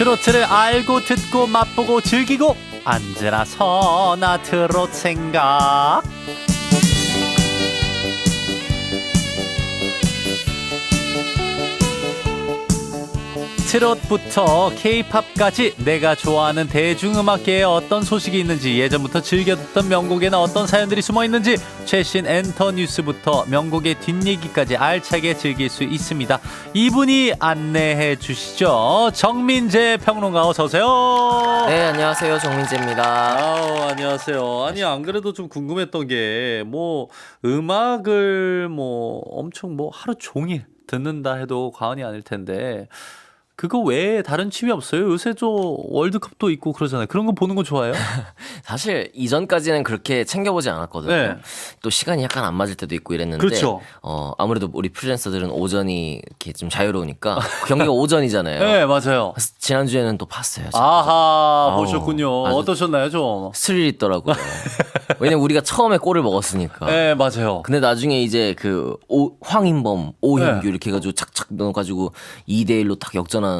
트로트를 알고 듣고 맛보고 즐기고 언제나 서나 트로트 생각. 트롯부터 K-팝까지 내가 좋아하는 대중음악계에 어떤 소식이 있는지, 예전부터 즐겨 듣던 명곡에는 어떤 사연들이 숨어있는지, 최신 엔터 뉴스부터 명곡의 뒷얘기까지 알차게 즐길 수 있습니다. 이분이 안내해 주시죠. 정민재 평론가, 어서 오세요. 네, 안녕하세요. 정민재입니다. 안녕하세요. 아니, 안 그래도 좀 궁금했던 게, 음악을 엄청 하루 종일 듣는다 해도 과언이 아닐 텐데, 그거 외에 다른 취미 없어요? 요새 월드컵도 있고 그러잖아요. 그런 거 보는 거 좋아해요? 사실 이전까지는 그렇게 챙겨보지 않았거든요. 네. 또 시간이 약간 안 맞을 때도 있고 이랬는데, 그렇죠. 아무래도 우리 프리랜서들은 오전이 이렇게 좀 자유로우니까 경기가 오전이잖아요. 네, 맞아요. 그래서 지난주에는 또 봤어요. 아하, 보셨군요. 아주 어떠셨나요, 좀? 스릴 있더라고요. 왜냐면 우리가 처음에 골을 먹었으니까. 네, 맞아요. 근데 나중에 이제 황인범, 오현규 네. 이렇게 해가지고 착착 넣어가지고 2대1로 딱 역전하는데,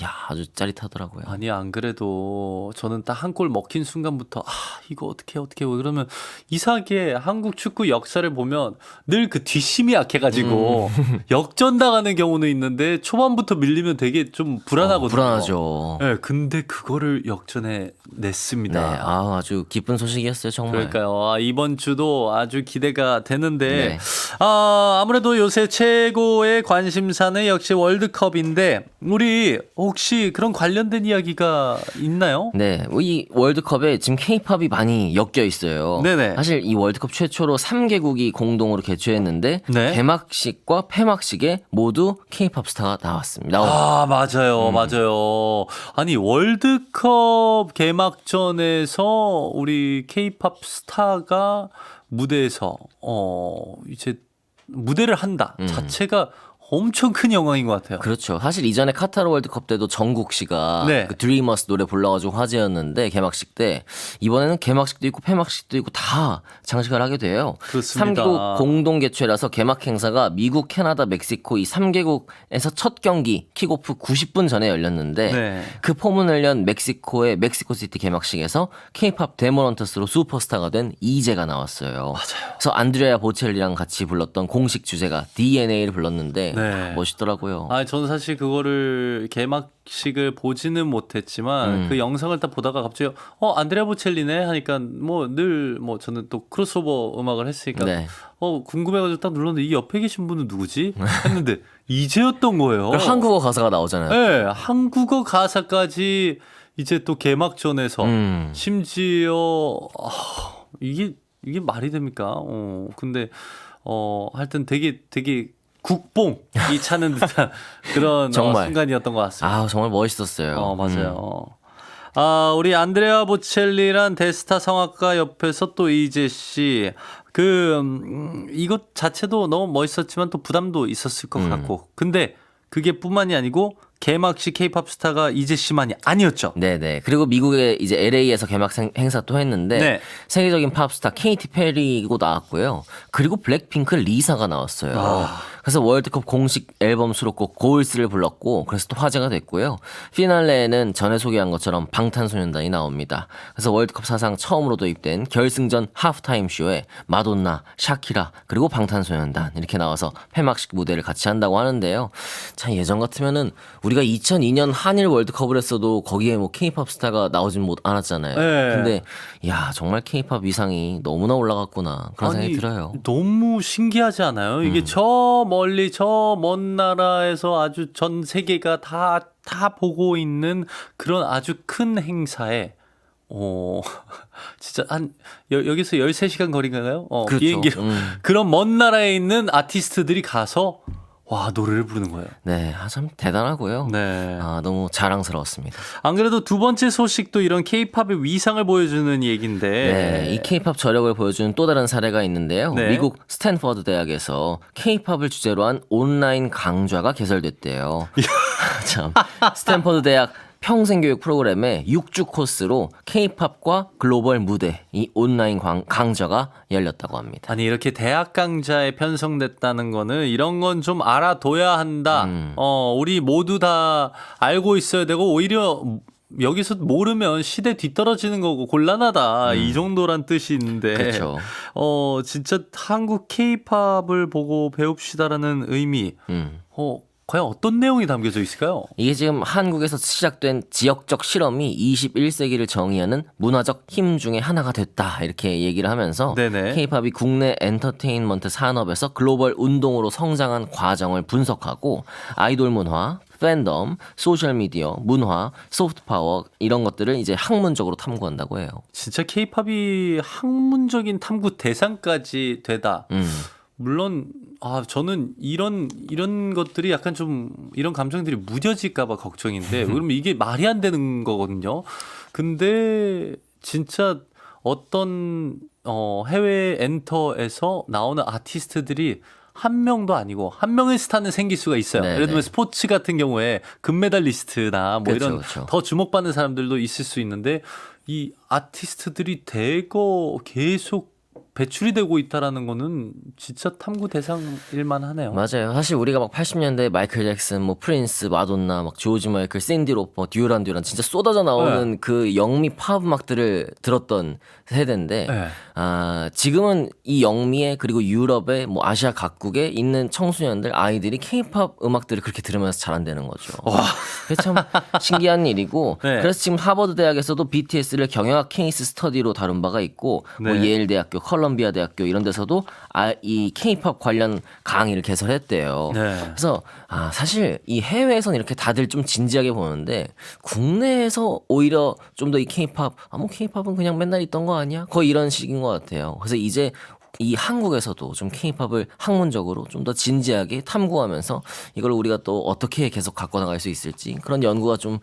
야, 아주 짜릿하더라고요. 아니, 안 그래도 저는 딱 한 골 먹힌 순간부터 이거 어떻게 그러면 이상하게 한국 축구 역사를 보면 늘 그 뒷심이 약해가지고 역전당하는 경우는 있는데 초반부터 밀리면 되게 좀 불안하거든요. 불안하죠. 네, 근데 그거를 역전해 냈습니다. 네, 아주 기쁜 소식이었어요, 정말. 그러니까요. 이번 주도 아주 기대가 되는데, 네. 아무래도 요새 최고의 관심사는 역시 월드컵인데, 우리 혹시 그런 관련된 이야기가 있나요? 네, 이 월드컵에 지금 K-팝이 많이 엮여 있어요. 네네. 사실 이 월드컵 최초로 3개국이 공동으로 개최했는데, 네. 개막식과 폐막식에 모두 K-팝 스타가 나왔습니다. 맞아요. 맞아요. 아니, 월드컵 개막전에서 우리 K-팝 스타가 무대에서, 이제 무대를 한다 자체가 엄청 큰 영광인 것 같아요. 그렇죠. 사실 이전에 카타르 월드컵 때도 정국 씨가 네. 그 드리머스 노래 불러가지고 화제였는데, 개막식 때 이번에는 개막식도 있고 폐막식도 있고 다 장식을 하게 돼요. 그렇습니다. 3개국 공동 개최라서 개막 행사가 미국, 캐나다, 멕시코 이 3개국에서 첫 경기 킥오프 90분 전에 열렸는데, 네. 그 포문을 연 멕시코의 멕시코시티 개막식에서 K-팝 데모런터스로 슈퍼스타가 된 이재가 나왔어요. 맞아요. 그래서 안드레아 보첼리랑 같이 불렀던 공식 주제가 DNA를 불렀는데, 네. 멋있더라고요. 저는 사실 그거를 개막식을 보지는 못했지만 그 영상을 딱 보다가 갑자기 안드레아 보첼리네 하니까 늘 저는 또 크로스오버 음악을 했으니까 네. 궁금해가지고 딱 눌렀는데 이 옆에 계신 분은 누구지? 했는데 이제였던 거예요. 한국어 가사가 나오잖아요. 네, 한국어 가사까지 이제 또 개막전에서 심지어 이게 말이 됩니까? 근데 하여튼 되게 국뽕이 차는 듯한 그런 정말. 순간이었던 것 같습니다. 정말 멋있었어요. 맞아요. 우리 안드레아 보첼리란 대스타 성악가 옆에서 또 이재 씨, 이것 자체도 너무 멋있었지만 또 부담도 있었을 것 같고, 근데 그게 뿐만이 아니고 개막식 K-팝 스타가 이재 씨만이 아니었죠. 네네. 그리고 미국의 이제 LA에서 개막 행사 또 했는데, 네. 세계적인 팝스타 케이티 페리고 나왔고요. 그리고 블랙핑크 리사가 나왔어요. 그래서 월드컵 공식 앨범 수록곡 고울스를 불렀고, 그래서 또 화제가 됐고요. 피날레에는 전에 소개한 것처럼 방탄소년단이 나옵니다. 그래서 월드컵 사상 처음으로 도입된 결승전 하프타임 쇼에 마돈나, 샤키라, 그리고 방탄소년단 이렇게 나와서 폐막식 무대를 같이 한다고 하는데요. 참 예전 같으면은 우리가 2002년 한일 월드컵을 했어도 거기에 K-팝 스타가 나오진 않았잖아요. 네. 근데 정말 K-팝 위상이 너무나 올라갔구나, 그런 생각이 들어요. 너무 신기하지 않아요? 이게 저 멀리 저 먼 나라에서 아주 전 세계가 다 보고 있는 그런 아주 큰 행사에 진짜 여기서 13시간 거리인가요? 그렇죠. 비행기로 그런 먼 나라에 있는 아티스트들이 가서 노래를 부르는 거예요. 네, 참 대단하고요. 네. 너무 자랑스러웠습니다. 안 그래도 두 번째 소식도 이런 K-팝의 위상을 보여주는 얘기인데. 네, 이 K-팝 저력을 보여주는 또 다른 사례가 있는데요. 네. 미국 스탠퍼드 대학에서 K-팝을 주제로 한 온라인 강좌가 개설됐대요. 참, 스탠퍼드 대학 평생 교육 프로그램의 6주 코스로 K-팝과 글로벌 무대 이 온라인 강좌가 열렸다고 합니다. 아니 이렇게 대학 강좌에 편성됐다는 거는 이런 건 좀 알아둬야 한다. 우리 모두 다 알고 있어야 되고 오히려 여기서 모르면 시대 뒤떨어지는 거고 곤란하다 이 정도란 뜻이 있는데 그렇죠. 진짜 한국 K-팝을 보고 배웁시다라는 의미 과연 어떤 내용이 담겨져 있을까요? 이게 지금 한국에서 시작된 지역적 실험이 21세기를 정의하는 문화적 힘 중에 하나가 됐다 이렇게 얘기를 하면서 네네. K-팝이 국내 엔터테인먼트 산업에서 글로벌 운동으로 성장한 과정을 분석하고 아이돌 문화, 팬덤, 소셜미디어, 문화, 소프트파워 이런 것들을 이제 학문적으로 탐구한다고 해요. 진짜 K-팝이 학문적인 탐구 대상까지 되다. 물론 저는 이런 것들이 약간 좀 이런 감정들이 무뎌질까 봐 걱정인데 그러면 이게 말이 안 되는 거거든요. 근데 진짜 어떤 해외 엔터에서 나오는 아티스트들이 한 명도 아니고 한 명의 스타는 생길 수가 있어요. 네네. 예를 들면 스포츠 같은 경우에 금메달리스트나 뭐 그쵸, 이런 그쵸. 더 주목받는 사람들도 있을 수 있는데 이 아티스트들이 대거 계속 배출이 되고 있다라는 거는 진짜 탐구 대상일 만하네요. 맞아요. 사실 우리가 막 80년대 마이클 잭슨, 뭐 프린스, 마돈나, 막 조지 마이클, 샌디 로퍼, 듀란 진짜 쏟아져 나오는 그 영미 팝 음악들을 들었던 세대인데 네. 지금은 이 영미에 그리고 유럽에 뭐 아시아 각국에 있는 청소년들 아이들이 K-팝 음악들을 그렇게 들으면서 자란다는 거죠. 그게 참 신기한 일이고 네. 그래서 지금 하버드 대학에서도 BTS를 경영학 케이스 스터디로 다룬 바가 있고 뭐 네. 예일 대학교, 컬럼비아 대학교 이런 데서도 이 K-팝 관련 강의를 개설했대요. 네. 그래서 사실 이 해외에서는 이렇게 다들 좀 진지하게 보는데 국내에서 오히려 좀 더 이 K-팝 뭐 K-팝은 그냥 맨날 있던 거 아니야? 거의 이런 식인 것 같아요. 그래서 이제 이 한국에서도 좀 K-팝을 학문적으로 좀 더 진지하게 탐구하면서 이걸 우리가 또 어떻게 계속 갖고 나갈 수 있을지 그런 연구가 좀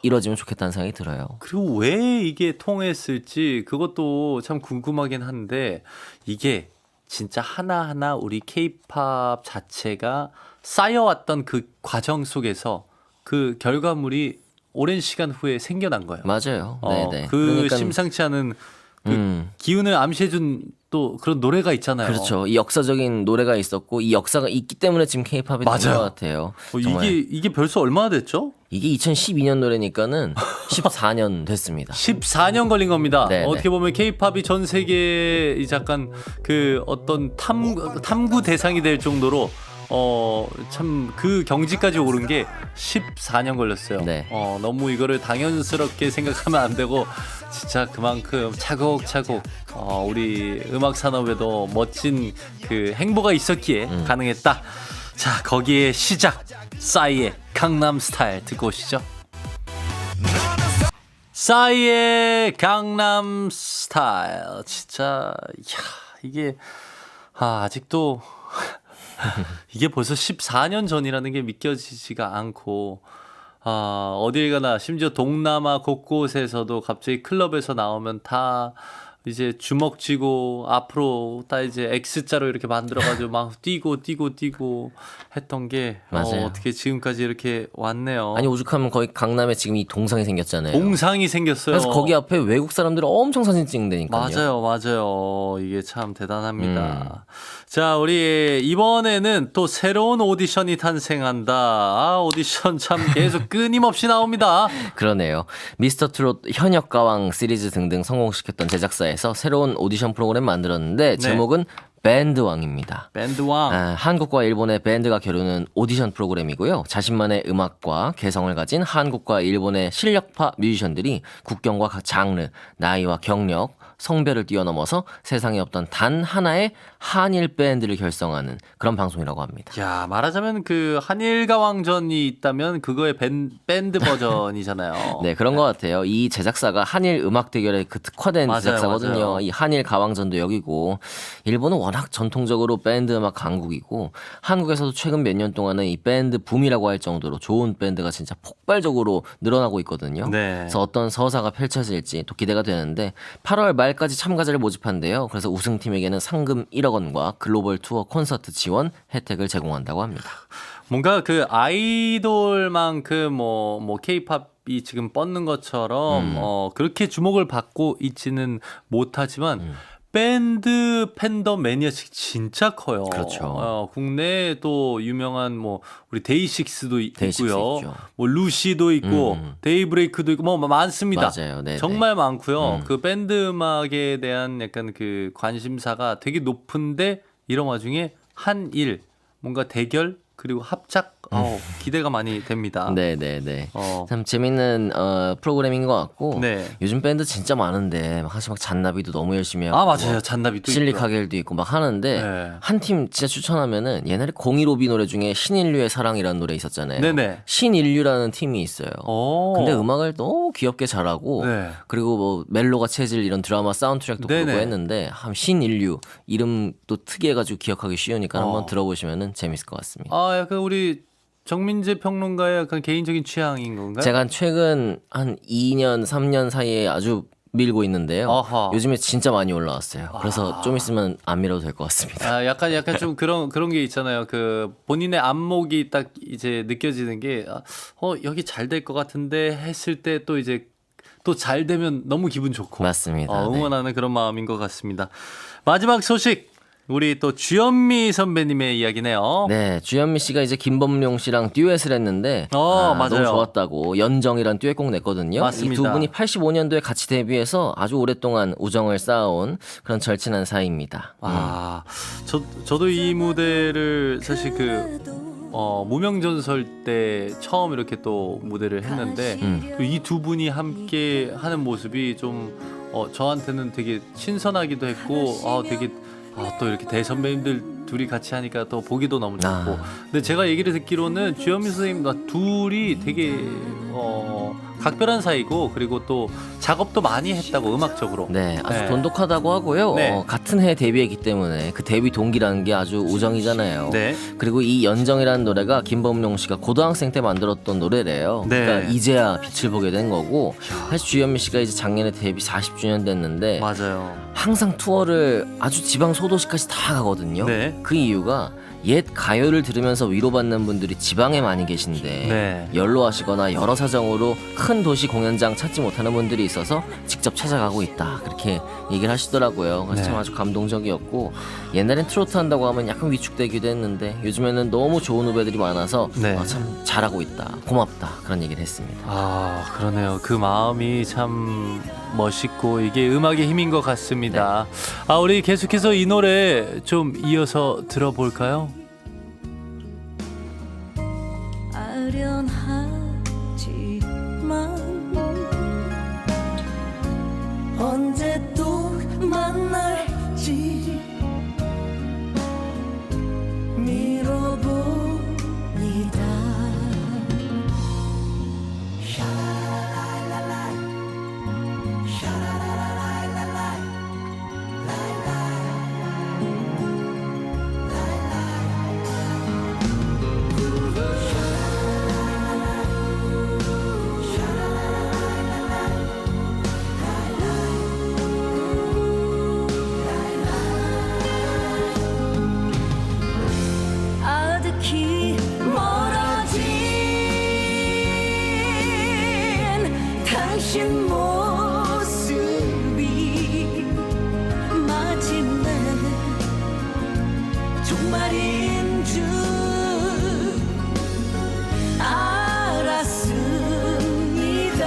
이루어지면 좋겠다는 생각이 들어요. 그리고 왜 이게 통했을지 그것도 참 궁금하긴 한데 이게 진짜 하나하나 우리 K-팝 자체가 쌓여왔던 그 과정 속에서 그 결과물이 오랜 시간 후에 생겨난 거예요. 맞아요. 네네. 그 그러니까 심상치 않은 그 기운을 암시해준 또 그런 노래가 있잖아요. 그렇죠. 이 역사적인 노래가 있었고 이 역사가 있기 때문에 지금 K-팝이 된 맞아요. 것 같아요. 정말. 이게 벌써 얼마나 됐죠? 이게 2012년 노래니까는 14년 됐습니다. 14년 걸린 겁니다. 네네. 어떻게 보면 K-팝이 전 세계에 이제 약간 그 어떤 탐구 대상이 될 정도로 참 그 경지까지 오른 게 14년 걸렸어요. 네. 너무 이거를 당연스럽게 생각하면 안 되고 진짜 그만큼 차곡차곡 우리 음악 산업에도 멋진 그 행보가 있었기에 가능했다. 자, 거기에 시작 싸이의 강남 스타일 듣고 오시죠. 싸이의 강남 스타일 진짜 이게 아직도 이게 벌써 14년 전이라는 게 믿겨지지가 않고 어딜 가나 심지어 동남아 곳곳에서도 갑자기 클럽에서 나오면 다 이제 주먹쥐고 앞으로 다 이제 X자로 이렇게 만들어가지고 막 뛰고 했던 게 맞아요. 어떻게 지금까지 이렇게 왔네요. 아니 오죽하면 거의 강남에 지금 이 동상이 생겼잖아요. 동상이 생겼어요. 그래서 거기 앞에 외국 사람들이 엄청 사진 찍는다니까요. 맞아요. 이게 참 대단합니다. 자, 우리 이번에는 또 새로운 오디션이 탄생한다. 오디션 참 계속 끊임없이 나옵니다. 그러네요. 미스터 트롯 현역 가왕 시리즈 등등 성공시켰던 제작사에서 새로운 오디션 프로그램 만들었는데 제목은 밴드왕입니다. 밴드왕. 한국과 일본의 밴드가 겨루는 오디션 프로그램이고요. 자신만의 음악과 개성을 가진 한국과 일본의 실력파 뮤지션들이 국경과 각 장르, 나이와 경력, 성별을 뛰어넘어서 세상에 없던 단 하나의 한일 밴드를 결성하는 그런 방송이라고 합니다. 야, 말하자면 그 한일가왕전이 있다면 그거의 밴드 버전이잖아요. 네, 그런 것 같아요. 이 제작사가 한일 음악 대결에 그 특화된 맞아요, 제작사거든요. 맞아요. 이 한일 가왕전도 여기고 일본은 워낙 전통적으로 밴드 음악 강국이고 한국에서도 최근 몇 년 동안은 이 밴드 붐이라고 할 정도로 좋은 밴드가 진짜 폭발적으로 늘어나고 있거든요. 네. 그래서 어떤 서사가 펼쳐질지 또 기대가 되는데 8월 말까지 참가자를 모집한대요. 그래서 우승팀에게는 상금 1억 원과 글로벌 투어 콘서트 지원 혜택을 제공한다고 합니다. 뭔가 그 아이돌만큼 뭐 K-팝 이 지금 뻗는 것처럼 그렇게 주목을 받고 있지는 못하지만 밴드 팬덤 매니아층이 진짜 커요. 그렇죠. 국내에 또 유명한 뭐 우리 데이식스도 데이식스 있고요. 있죠. 뭐 루시도 있고 데이브레이크도 있고 뭐 많습니다. 맞아요. 네. 정말 많고요. 그 밴드 음악에 대한 약간 그 관심사가 되게 높은데 이런 와중에 한일 뭔가 대결 그리고 합작 기대가 많이 됩니다. 네네네. 어. 참 재밌는 프로그램인 것 같고 네. 요즘 밴드 진짜 많은데 사실 막 잔나비도 너무 열심히 하고 아 맞아요. 잔나비도 실리 있고요. 카겔도 있고 막 하는데 네. 한 팀 진짜 추천하면은 옛날에 015B 노래 중에 신인류의 사랑이라는 노래 있었잖아요. 네네. 신인류라는 팀이 있어요. 오. 근데 음악을 너무 귀엽게 잘하고 네. 그리고 뭐 멜로가 체질 이런 드라마 사운드트랙도 네네. 부르고 했는데 한 신인류 이름도 특이해가지고 기억하기 쉬우니까 한번 어. 들어보시면은 재밌을 것 같습니다. 아 약간 우리 정민재 평론가의 약간 개인적인 취향인 건가요? 제가 최근 한 2년, 3년 사이에 아주 밀고 있는데요. 아하. 요즘에 진짜 많이 올라왔어요. 그래서 좀 있으면 안 밀어도 될 것 같습니다. 아 약간 좀 그런 게 있잖아요. 그 본인의 안목이 딱 이제 느껴지는 게 여기 잘 될 것 같은데 했을 때 또 이제 또 잘 되면 너무 기분 좋고 맞습니다. 네. 응원하는 그런 마음인 것 같습니다. 마지막 소식 우리 또 주현미 선배님의 이야기네요. 네, 주현미 씨가 이제 김범용 씨랑 듀엣을 했는데 맞아요. 너무 좋았다고 연정이란 듀엣곡 냈거든요. 맞습니다. 이 두 분이 85년도에 같이 데뷔해서 아주 오랫동안 우정을 쌓아온 그런 절친한 사이입니다. 아, 저도 이 무대를 사실 무명전설 때 처음 이렇게 또 무대를 했는데 이 두 분이 함께 하는 모습이 좀 저한테는 되게 신선하기도 했고 되게 또 이렇게 대선배님들 둘이 같이 하니까 또 보기도 너무 좋고 근데 제가 얘기를 듣기로는 주현미 선생님 둘이 되게 각별한 사이고 그리고 또 작업도 많이 했다고 음악적으로 네, 아주 네. 돈독하다고 하고요. 네. 같은 해 데뷔했기 때문에 그 데뷔 동기라는 게 아주 우정이잖아요. 네. 그리고 이 연정이라는 노래가 김범용 씨가 고등학생 때 만들었던 노래래요. 네. 그러니까 이제야 빛을 보게 된 거고 사실 주현미 씨가 이제 작년에 데뷔 40주년 됐는데 맞아요. 항상 투어를 아주 지방 소도시까지 다 가거든요. 네. 그 이유가 옛 가요를 들으면서 위로받는 분들이 지방에 많이 계신데 네. 연로하시거나 여러 사정으로 큰 도시 공연장 찾지 못하는 분들이 있어서 직접 찾아가고 있다 그렇게 얘기를 하시더라고요. 그래서 네. 참 아주 감동적이었고 옛날엔 트로트 한다고 하면 약간 위축되기도 했는데 요즘에는 너무 좋은 후배들이 많아서 네. 참 잘하고 있다 고맙다 그런 얘기를 했습니다. 그러네요. 그 마음이 참 멋있고 이게 음악의 힘인 것 같습니다. 우리 계속해서 이 노래 좀 이어서 들어볼까요? 아련하지만 언제 또 만날지 미뤄봅니다. 아득히 멀어진 당신 모습이 마침내 정말인 줄 알았습니다.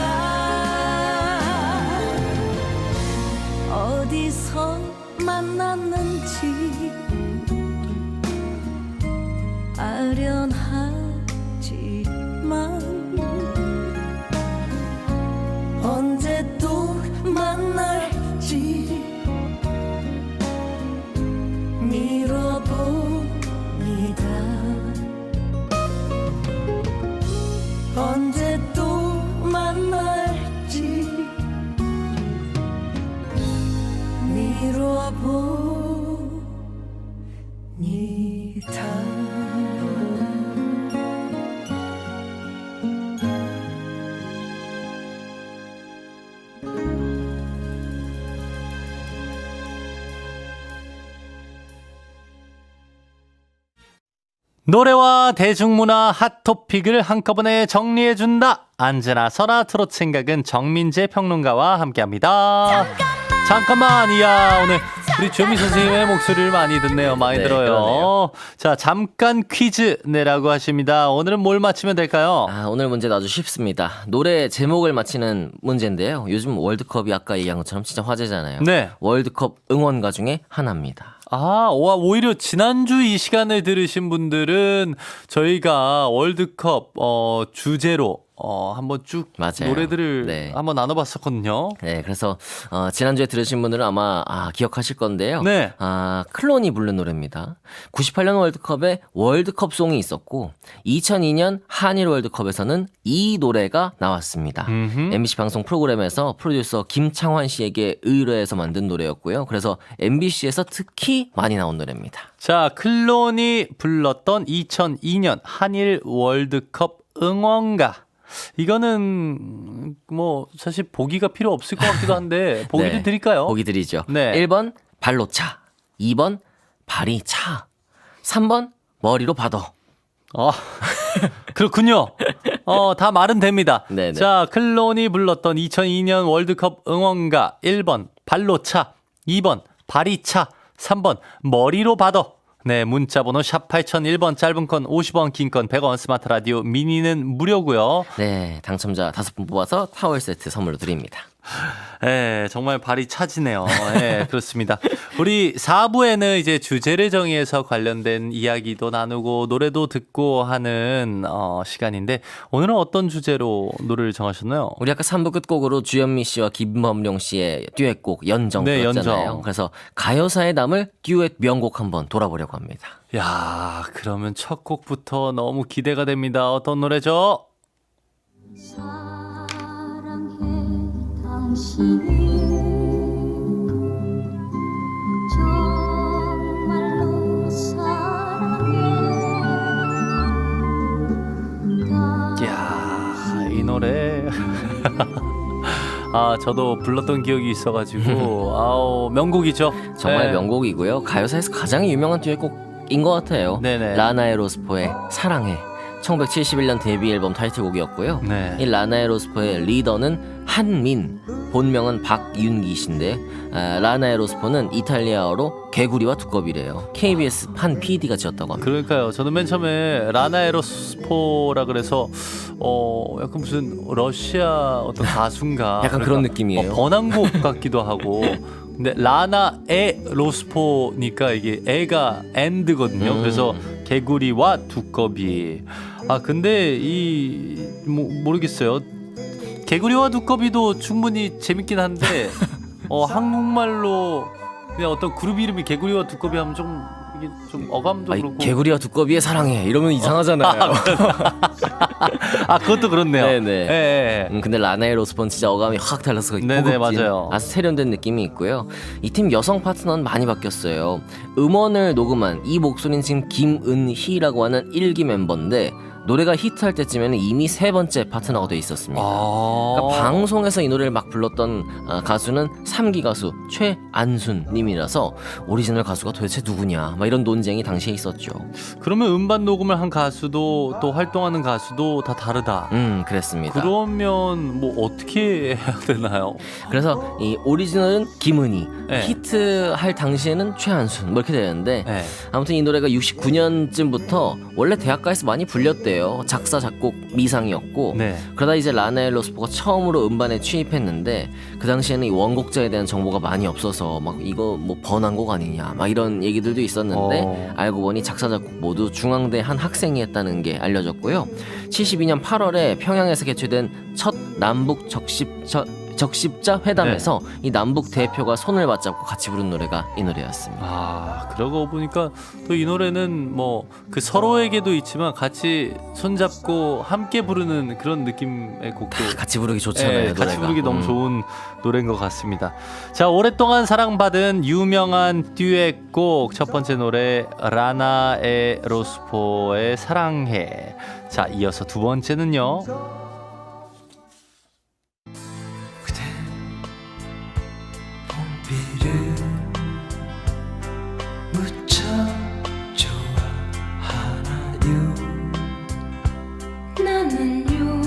어디서 만났는지 아련하지만 언제 또 만날지 미뤄봅니다. 언제 또 만날지 미뤄봅니다. 노래와 대중문화 핫토픽을 한꺼번에 정리해준다. 안제나 설아 트로트 생각은 정민재 평론가와 함께합니다. 잠깐만, 이야, 오늘 우리 조미 선생님의 목소리를 많이 듣네요. 많이 네, 들어요. 그러네요. 자, 잠깐 퀴즈 내라고 하십니다. 오늘은 뭘 맞히면 될까요? 오늘 문제는 아주 쉽습니다. 노래 제목을 맞히는 문제인데요. 요즘 월드컵이 아까 얘기한 것처럼 진짜 화제잖아요. 네. 월드컵 응원가 중에 하나입니다. 오히려 지난주 이 시간을 들으신 분들은 저희가 월드컵 주제로 한번 쭉 맞아요. 노래들을 네. 한번 나눠봤었거든요. 네, 그래서 지난주에 들으신 분들은 아마 기억하실 건데요. 네. 클론이 부른 노래입니다. 98년 월드컵에 월드컵송이 있었고 2002년 한일 월드컵에서는 이 노래가 나왔습니다. MBC 방송 프로그램에서 프로듀서 김창환 씨에게 의뢰해서 만든 노래였고요. 그래서 MBC에서 특히 많이 나온 노래입니다. 자, 클론이 불렀던 2002년 한일 월드컵 응원가. 이거는 뭐 사실 보기가 필요 없을 것 같기도 한데 보기를 네, 드릴까요? 보기 드리죠. 네. 1번 발로 차, 2번 발이 차, 3번 머리로 받아. 그렇군요. 다 말은 됩니다. 네네. 자, 클론이 불렀던 2002년 월드컵 응원가 1번 발로 차, 2번 발이 차, 3번 머리로 받아. 네, 문자번호 샵 8001번, 짧은 건 50원, 긴 건 100원, 스마트 라디오 미니는 무료고요. 네, 당첨자 5분 뽑아서 타월 세트 선물로 드립니다. 네, 정말 발이 차지네요. 네, 그렇습니다. 우리 4부에는 이제 주제를 정의해서 관련된 이야기도 나누고 노래도 듣고 하는 시간인데 오늘은 어떤 주제로 노래를 정하셨나요? 우리 아까 3부 끝곡으로 주현미 씨와 김범룡 씨의 듀엣곡 연정 네, 들었잖아요. 연정. 그래서 가요사에 남을 듀엣 명곡 한번 돌아보려고 합니다. 야, 그러면 첫 곡부터 너무 기대가 됩니다. 어떤 노래죠? 사랑해 당신을 정말로 사랑해 이야, 이 노래. 저도 불렀던 기억이 있어가지고, 명곡이죠. 정말 네. 명곡이고요. 가요사에서 가장 유명한 듀엣곡인 것 같아요. 네네. 라나의 로스포의 사랑해. 1971년 데뷔 앨범 타이틀곡이었고요. 네. 이 라나의 로스포의 리더는 한민, 본명은 박윤기 씨인데 라나의 로스포는 이탈리아어로 개구리와 두꺼비래요. KBS 한 PD가 지었다고 합니다. 그러니까요. 저는 맨 처음에 라나 에로스포라 그래서 약간 무슨 러시아 어떤 가수인가 약간 그런 느낌이에요. 번안곡 같기도 하고. 근데 라나 에 로스포니까 이게 에가 엔드거든요. 그래서 개구리와 두꺼비. 근데 모르겠어요. 개구리와 두꺼비도 충분히 재밌긴 한데 한국말로 그냥 어떤 그룹 이름이 개구리와 두꺼비 하면 좀 이게 좀 어감도 그렇고. 개구리와 두꺼비의 사랑해 이러면 이상하잖아요. 그것도 그렇네요. 네네. 예. 근데 라나의 로스포는 진짜 어감이 확 달라서 네네, 고급진, 맞아요. 아주 세련된 느낌이 있고요. 이 팀 여성 파트너는 많이 바뀌었어요. 음원을 녹음한 이 목소리는 지금 김은희라고 하는 1기 멤버인데 노래가 히트할 때쯤에는 이미 3번째 파트너가 돼 있었습니다. 그러니까 방송에서 이 노래를 막 불렀던 가수는 3기 가수 최안순 님이라서 오리지널 가수가 도대체 누구냐 막 이런 논쟁이 당시에 있었죠. 그러면 음반 녹음을 한 가수도 또 활동하는 가수도 다 다르다. 그랬습니다. 그러면 뭐 어떻게 해야 되나요? 그래서 이 오리지널은 김은희, 네. 히트할 당시에는 최한순 뭐 이렇게 되는데 네. 아무튼 이 노래가 69년쯤부터 원래 대학가에서 많이 불렸대요. 작사 작곡 미상이었고 네. 그러다 이제 라나엘 로스포가 처음으로 음반에 취입했는데 그 당시에는 이 원곡자에 대한 정보가 많이 없어서 막 이거 뭐 번안곡 아니냐 막 이런 얘기들도 있었는데 알고 보니 작사 작곡 모두 중앙대 한 학생이 했다는 게 알려졌고요. 72년 8월에 평양에서 개최된 첫 남북 적십자 회담에서 이 남북 대표가 손을 맞잡고 같이 부른 노래가 이 노래였습니다. 그러고 보니까 또 이 노래는 뭐 그 서로에게도 있지만 같이 손잡고 함께 부르는 그런 느낌의 곡도 같이 부르기 좋잖아요. 같이 노래가. 부르기 너무 좋은 노래인 것 같습니다. 자, 오랫동안 사랑받은 유명한 듀엣곡 첫 번째 노래 라나 에 로스포의 사랑해. 자, 이어서 두 번째는요. 봄비를 무척 좋아하나요? 나는요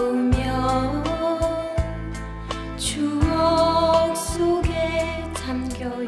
오면 추억 속에 잠겨요.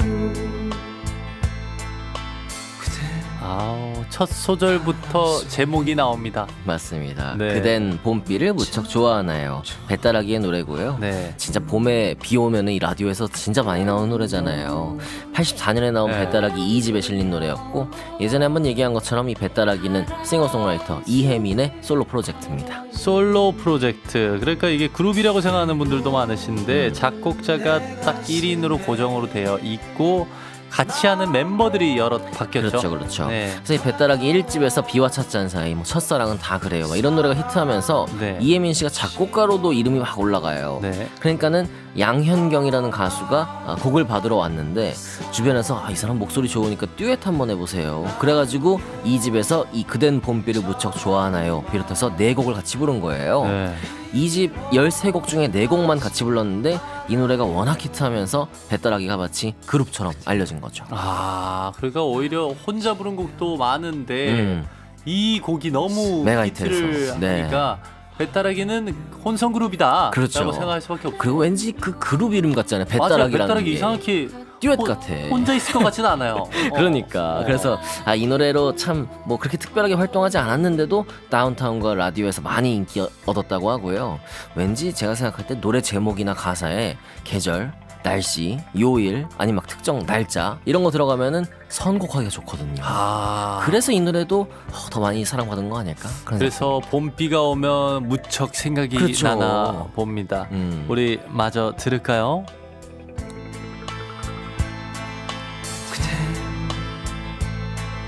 아우, 첫 소절부터 제목이 나옵니다. 맞습니다. 네. 그댄 봄비를 무척 좋아하나요. 배따라기의 노래고요. 네. 진짜 봄에 비 오면은 이 라디오에서 진짜 많이 나오는 노래잖아요. 84년에 나온 네. 배따라기 2집에 실린 노래였고 예전에 한번 얘기한 것처럼 이 배따라기는 싱어송라이터 이혜민의 솔로 프로젝트입니다. 솔로 프로젝트. 그러니까 이게 그룹이라고 생각하는 분들도 많으신데 작곡자가 딱 1인으로 고정으로 되어 있고 같이 하는 멤버들이 여러 바뀌었죠. 그렇죠, 그렇죠. 네. 그래서 이 배따라기 1집에서 비와 찻잔 사이, 뭐 첫사랑은 다 그래요. 막 이런 노래가 히트하면서 네. 이혜민 씨가 작곡가로도 이름이 막 올라가요. 네. 그러니까는 양현경이라는 가수가 곡을 받으러 왔는데 주변에서 이 사람 목소리 좋으니까 듀엣 한번 해보세요. 그래가지고 이 집에서 이 그댄 봄비를 무척 좋아하나요 비롯해서 4곡을 같이 부른 거예요. 네. 이 집 13곡 중에 4곡만 같이 불렀는데 이 노래가 워낙 히트하면서 배따라기가 마치 그룹처럼 알려진 거죠. 아, 그러니까 오히려 혼자 부른 곡도 많은데 음. 이 곡이 너무 메가 히트를 히트해서. 네. 하니까 배따라기는 혼성 그룹이다 그렇죠. 라고 생각할 수밖에 없고. 그리고 왠지 그 그룹 이름 같잖아요. 맞아요. 배따라기라는 배따라기 게. 이상하게 듀엣 혼- 같아. 혼자 있을 것 같지는 않아요. 그러니까 어. 그래서 이 노래로 참 뭐 그렇게 특별하게 활동하지 않았는데도 다운타운과 라디오에서 많이 인기 얻었다고 하고요. 왠지 제가 생각할 때 노래 제목이나 가사에 계절, 날씨, 요일 아니 막 특정 날짜 이런 거 들어가면은 선곡하기가 좋거든요. 아, 그래서 이 노래도 더 많이 사랑받은 거 아닐까? 그런 그래서 봄비가 오면 무척 생각이 그렇죠. 나나 봅니다. 우리 마저 들을까요?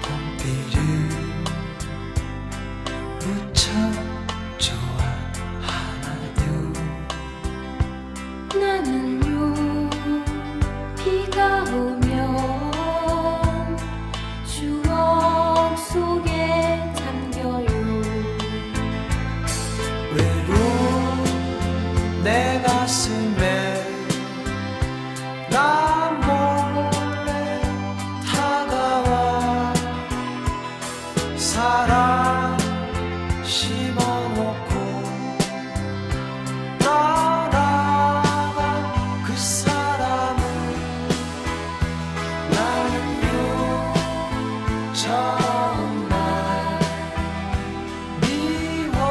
봄비를 무척 좋아하나요. 나는요 비가 오면 추억 속에 잠겨요. 외로운 내 가슴에 나 몰래 다가와 사랑 심어놓고 떠나간 그 사람을 나는요 정말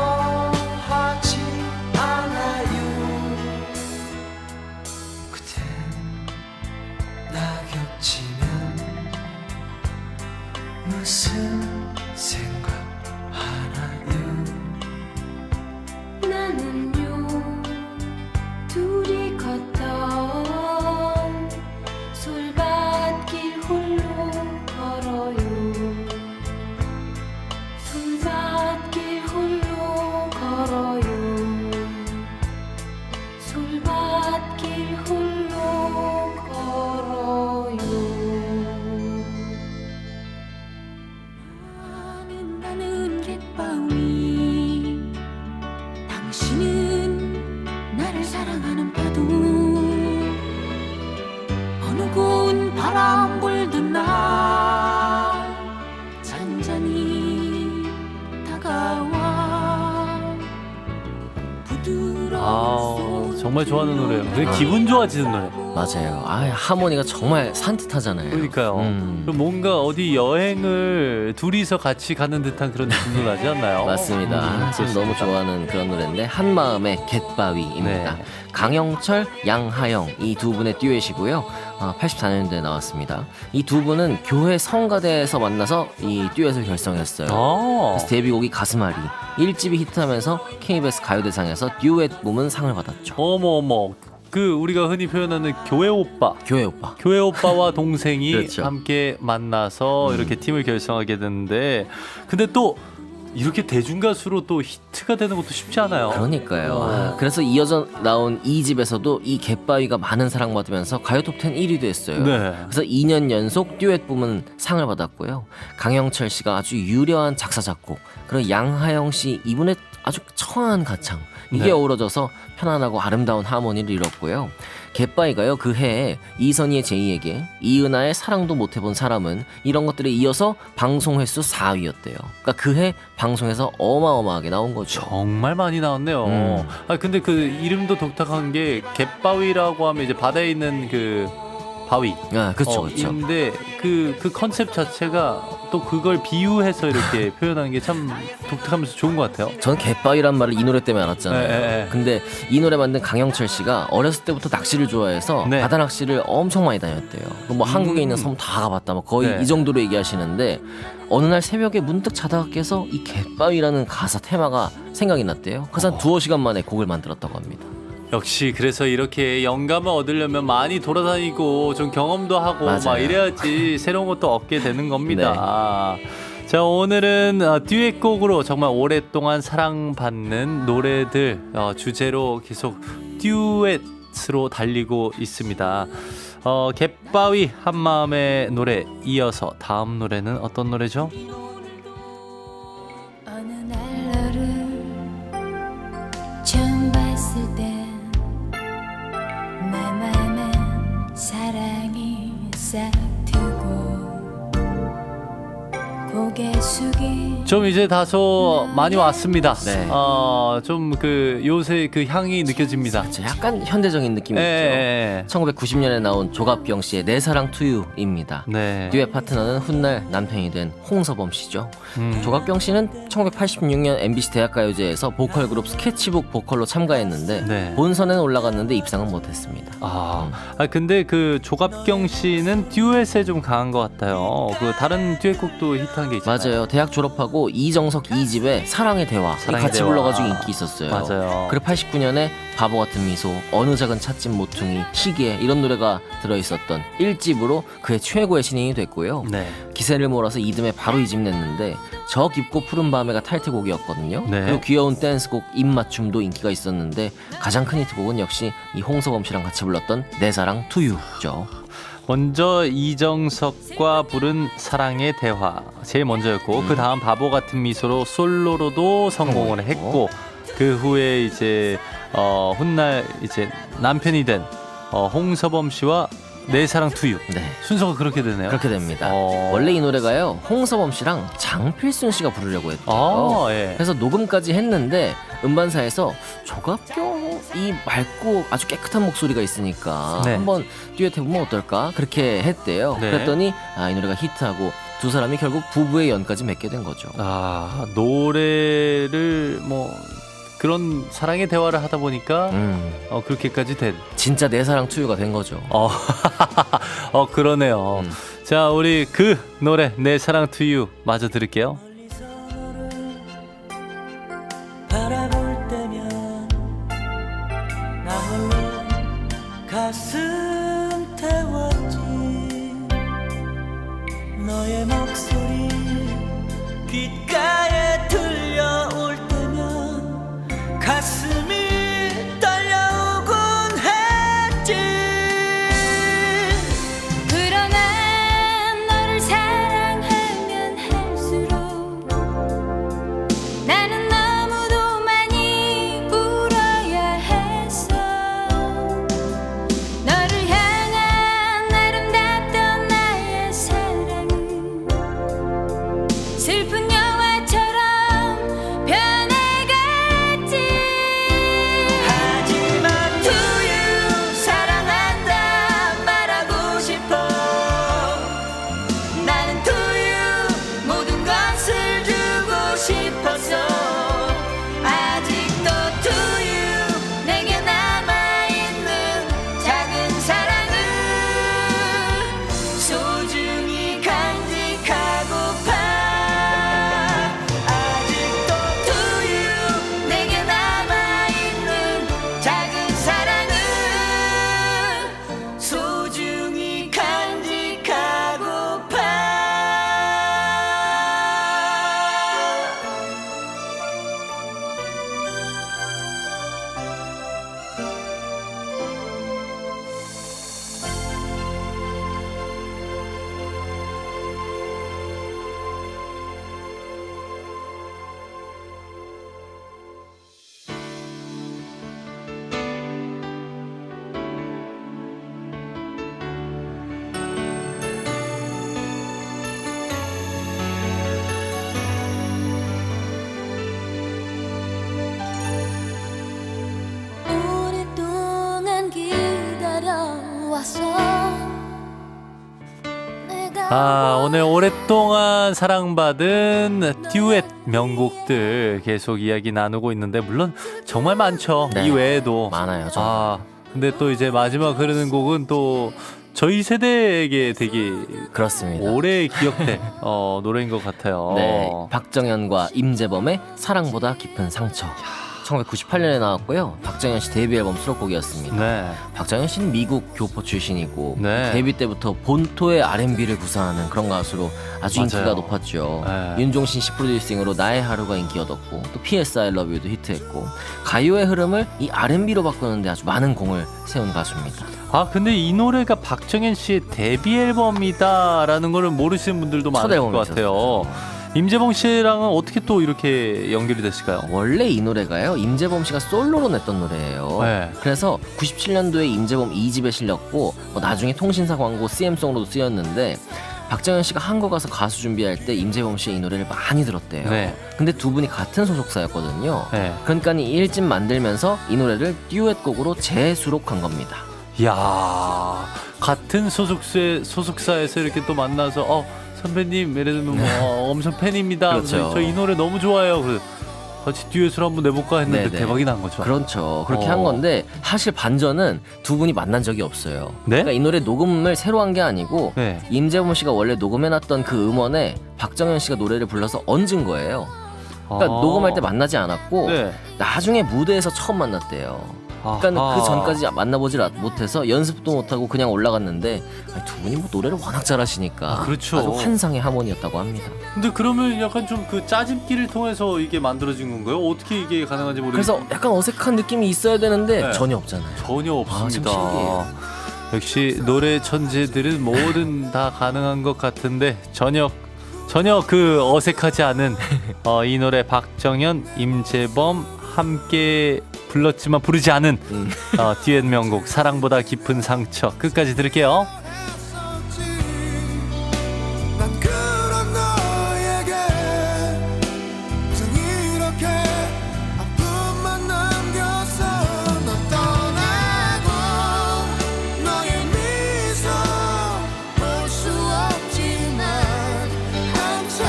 미워하지 않아요. 그댄 나 겹치면 무슨 생각하나요. 나는요 둘이 걷던 솔밭길 홀로 걸어요. 솔밭길 홀로 걸어요. 솔밭길 홀로 걸어요. 나는 갯바위 당신은 나를 사랑하는 파도 어느 고운 바람 불던 날 잔잔히 다가와 부드러운 아, 정말 좋아하는 노래예요. 되게 아. 기분 좋아지는 노래. 맞아요. 하모니가 정말 산뜻하잖아요. 그러니까요. 음. 그럼 뭔가 어디 여행을 둘이서 같이 가는 듯한 그런 느낌도 나지 않나요? 맞습니다. 참 너무 좋아하는 그런 노래인데 한마음의 갯바위입니다. 네. 강영철, 양하영 이 두 분의 듀엣이고요. 84년도에 나왔습니다. 이 두 분은 교회 성가대에서 만나서 이 듀엣을 결성했어요. 아, 그래서 데뷔곡이 가슴앓이 1집이 히트하면서 KBS 가요대상에서 듀엣 부문 상을 받았죠. 어머. 그 우리가 흔히 표현하는 교회 오빠. 교회 오빠. 교회 오빠와 동생이 그렇죠. 함께 만나서 이렇게 팀을 결성하게 됐는데, 근데 또 이렇게 대중가수로 또 히트가 되는 것도 쉽지 않아요. 그러니까요. 그래서 이어져 나온 2집에서도 이 갯바위가 많은 사랑받으면서 가요톱10 1위도 했어요. 네. 그래서 2년 연속 듀엣 부문 상을 받았고요. 강영철 씨가 아주 유려한 작사 작곡, 그리고 양하영 씨 이분의 아주 청아한 가창 이게 네. 어우러져서 편안하고 아름다운 하모니를 이뤘고요. 갯바위가요 그 해에 이선희의 제이에게 이은하의 사랑도 못해본 사람은 이런 것들에 이어서 방송 횟수 4위였대요. 그러니까 그 해 방송에서 어마어마하게 나온 거죠. 정말 많이 나왔네요. 아 근데 그 이름도 독특한 게 갯바위라고 하면 이제 바다에 있는 그 바위. 아, 그렇죠, 그렇죠. 인데 그 컨셉 자체가 또 그걸 비유해서 이렇게 표현하는 게 참 독특하면서 좋은 것 같아요. 저는 갯바위란 말을 이 노래 때문에 알았잖아요. 네. 근데 이 노래 만든 강영철 씨가 어렸을 때부터 낚시를 좋아해서 네. 바다 낚시를 엄청 많이 다녔대요. 뭐 한국에 있는 섬 다 가봤다, 뭐 거의 네. 이 정도로 얘기하시는데 어느 날 새벽에 문득 자다가 깨서 이 갯바위라는 가사 테마가 생각이 났대요. 그래서 한 2-5시간 만에 곡을 만들었다고 합니다. 역시 그래서 이렇게 영감을 얻으려면 많이 돌아다니고 좀 경험도 하고 맞아요. 막 이래야지 새로운 것도 얻게 되는 겁니다. 네. 자 오늘은 듀엣곡으로 정말 오랫동안 사랑받는 노래들 주제로 계속 듀엣으로 달리고 있습니다. 갯바위 한마음의 노래 이어서 다음 노래는 어떤 노래죠? 어느 날 너를 처음 봤을 땐 내 맘엔 사랑이 싹 트고 고개 숙인 좀 이제 다소 많이 왔습니다. 네. 좀 그 요새 그 향이 느껴집니다. 저 약간 현대적인 느낌이 예, 있죠. 1990년에 나온 조갑경 씨의 내 사랑 투유입니다. 네. 듀엣 파트너는 훗날 남편이 된 홍서범 씨죠. 음. 조갑경 씨는 1986년 MBC 대학가요제에서 보컬 그룹 스케치북 보컬로 참가했는데 네. 본선에는 올라갔는데 입상은 못했습니다. 근데 그 조갑경 씨는 듀엣에 좀 강한 것 같아요. 그 다른 듀엣곡도 히트한 게 있잖아요. 맞아요. 대학 졸업하고 이정석 2집에 사랑의 대화 사랑의 같이 대화. 불러가지고 인기 있었어요. 맞아요. 그리고 89년에 바보 같은 미소, 어느 작은 찻집 모퉁이, 시기에 이런 노래가 들어있었던 1집으로 그의 최고의 신인이 됐고요. 네. 기세를 몰아서 이듬해 바로 2집 냈는데 저 깊고 푸른 밤에가 타이틀곡이었거든요. 네. 그리고 귀여운 댄스곡 입맞춤도 인기가 있었는데 가장 큰 히트곡은 역시 이 홍서범 씨랑 같이 불렀던 내 사랑 투유죠. 먼저 이정석과 부른 사랑의 대화 제일 먼저였고 그 다음 바보 같은 미소로 솔로로도 성공을 했고 그 후에 이제 훗날 이제 남편이 된 홍서범 씨와 내 사랑 투유 네. 순서가 그렇게 되네요. 그렇게 됩니다. 어. 원래 이 노래가요 홍서범 씨랑 장필순 씨가 부르려고 했대요. 예. 그래서 녹음까지 했는데 음반사에서 조갑경이 맑고 아주 깨끗한 목소리가 있으니까 네. 한번 듀엣해보면 어떨까 그렇게 했대요. 네. 그랬더니 이 노래가 히트하고 두 사람이 결국 부부의 연까지 맺게 된 거죠. 노래를 뭐 그런 사랑의 대화를 하다 보니까 그렇게까지 된. 진짜 내 사랑 투유가 된 거죠. 그러네요. 자, 우리 그 노래 내 사랑 투유 마저 들을게요. 바라볼 때면 나 홀로 가슴 태웠지 너의 목소리 귓가에 들려올 때면 가슴이 떨려오곤 했지 그러나 너를 사랑하면 할수록 나는 너무도 많이 울어야 했어 너를 왔어. 오늘 오랫동안 사랑받은 듀엣 명곡들 계속 이야기 나누고 있는데 물론 정말 많죠. 네. 이 외에도 많아요. 정말. 근데 또 이제 마지막 흐르는 곡은 또 저희 세대에게 되게 그렇습니다. 오래 기억될 노래인 것 같아요. 네, 박정현과 임재범의 사랑보다 깊은 상처. 1998년에 나왔고요. 박정현 씨 데뷔 앨범 수록곡이었습니다. 네. 박정현 씨는 미국 교포 출신이고 네. 데뷔 때부터 본토의 R&B를 구사하는 그런 가수로 아주 맞아요. 인기가 높았죠. 네. 윤종신 씨 프로듀싱으로 나의 하루가 인기 얻었고 또 PS I Love You도 히트했고 가요의 흐름을 이 R&B로 바꾸는데 아주 많은 공을 세운 가수입니다. 근데 이 노래가 박정현 씨의 데뷔 앨범이다라는 거를 모르시는 분들도 첫 많을 것 같아요. 앨범이었어요. 임재범 씨랑은 어떻게 또 이렇게 연결이 됐을까요? 원래 이 노래가요 임재범 씨가 솔로로 냈던 노래예요. 네. 그래서 97년도에 임재범 2집에 실렸고 나중에 통신사 광고 CM송으로도 쓰였는데 박정현 씨가 한국 가서 가수 준비할 때 임재범 씨의 이 노래를 많이 들었대요. 네. 근데 두 분이 같은 소속사였거든요. 네. 그러니까 이 1집 만들면서 이 노래를 듀엣곡으로 재수록한 겁니다. 이야, 같은 소속사에서 이렇게 또 만나서 선배님 예를 들면 뭐 엄청 팬입니다. 그렇죠. 저 이 노래 너무 좋아요. 그래서 같이 듀엣을 한번 내볼까 했는데 네네. 대박이 난 거죠. 그렇죠. 그렇게 한 건데 사실 반전은 두 분이 만난 적이 없어요. 네? 그러니까 이 노래 녹음을 새로 한 게 아니고 네. 임재범 씨가 원래 녹음해놨던 그 음원에 박정현 씨가 노래를 불러서 얹은 거예요. 그러니까 녹음할 때 만나지 않았고 네. 나중에 무대에서 처음 만났대요. 그러니까 그 전까지 만나보질 못해서 연습도 못하고 그냥 올라갔는데 두 분이 뭐 노래를 워낙 잘하시니까 그렇죠. 아주 환상의 하모니였다고 합니다. 근데 그러면 약간 좀 그 짜집기를 통해서 이게 만들어진 건가요? 어떻게 이게 가능한지 모르겠어요. 그래서 약간 어색한 느낌이 있어야 되는데 네. 전혀 없잖아요. 전혀 없습니다. 참 신기해요. 역시 노래 천재들은 뭐든 다 가능한 것 같은데 전혀 그 어색하지 않은 이 노래 박정현, 임재범 함께 불렀지만 부르지 않은 듀엣 명곡 사랑보다 깊은 상처 끝까지 들을게요. 난 그런 너에게 항상 이렇게 아픔만 남겨서 넌 떠나고 너의 미소 볼 수 없지만 항상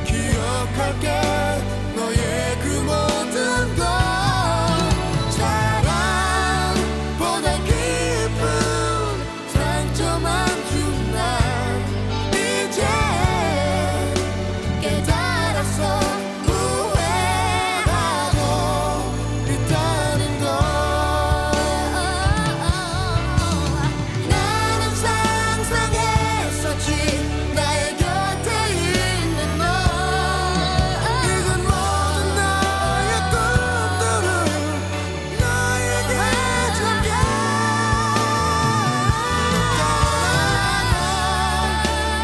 기억할게 너의 그 모든 걸 사랑보다 깊은 상처만 준 난 이제 깨달았어 후회하고 있다는 걸 나는 상상했었지 나의 곁에 있는 너 이건 모든 나의 꿈들을 너에게 줄게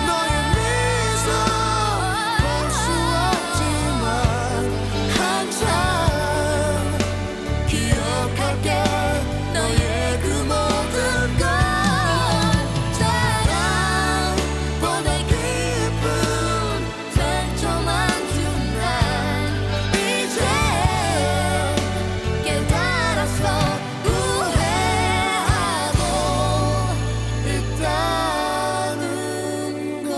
너의 미소 볼 수 없지만 항상 기억할게 너의 그 모든 걸 사랑보다 깊은 상처만 준 난 이제 깨달았어 후회하고 있다는 걸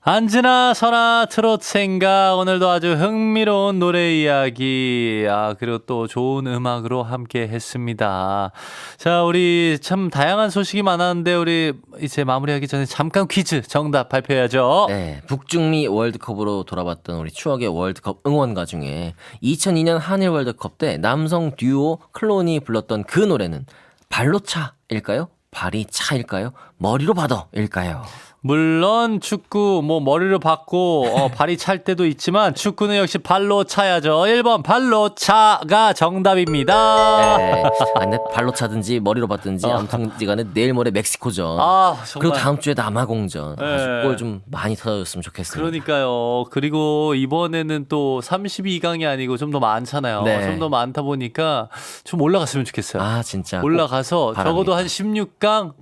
안지나 선아 트롯 생각 오늘도 아주 흥미로운 노래 이야기 그리고 또 좋은 음악으로 함께 했습니다. 자, 우리 참 다양한 소식이 많았는데 우리 이제 마무리하기 전에 잠깐 퀴즈 정답 발표해야죠. 네, 북중미 월드컵으로 돌아봤던 우리 추억의 월드컵 응원가 중에 2002년 한일 월드컵 때 남성 듀오 클론이 불렀던 그 노래는 발로 차일까요? 발이 차일까요? 머리로 받아일까요? 물론 축구 뭐 머리로 받고 발이 찰 때도 있지만 축구는 역시 발로 차야죠. 1번 발로 차가 정답입니다. 네. 근데 발로 차든지 머리로 받든지 아무튼 간에 내일 모레 멕시코전. 아, 그리고 정말. 다음 주에 남아공전. 네. 골 좀 많이 터졌으면 좋겠습니다. 그러니까요. 그리고 이번에는 또 32강이 아니고 좀 더 많잖아요. 네. 좀 더 많다 보니까 좀 올라갔으면 좋겠어요. 아 진짜. 올라가서 바랍니다. 적어도 한 16강,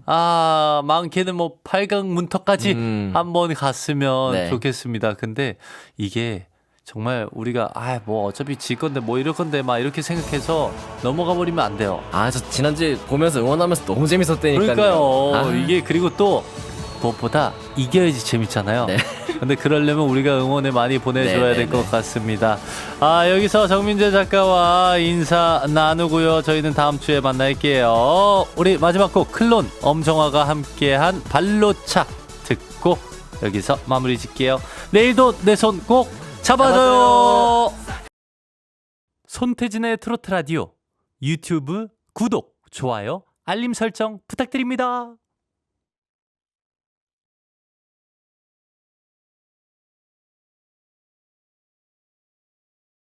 많게는 뭐 8강 문턱까지 한번 갔으면 네. 좋겠습니다. 근데 이게 정말 우리가 뭐 어차피 질 건데 뭐 이럴 건데 막 이렇게 생각해서 넘어가 버리면 안 돼요. 저 지난주에 보면서 응원하면서 너무 재밌었다니까요. 그러니까요. 이게 그리고 또 무엇보다 이겨야지 재밌잖아요. 네. 근데 그러려면 우리가 응원을 많이 보내줘야 네, 될 네, 것 네. 같습니다. 여기서 정민재 작가와 인사 나누고요. 저희는 다음 주에 만날게요. 우리 마지막 곡 클론 엄정화가 함께한 발로차 듣고 여기서 마무리 짓게요. 내일도 내 손 꼭 잡아줘요. 손태진의 트로트 라디오 유튜브 구독, 좋아요, 알림 설정 부탁드립니다.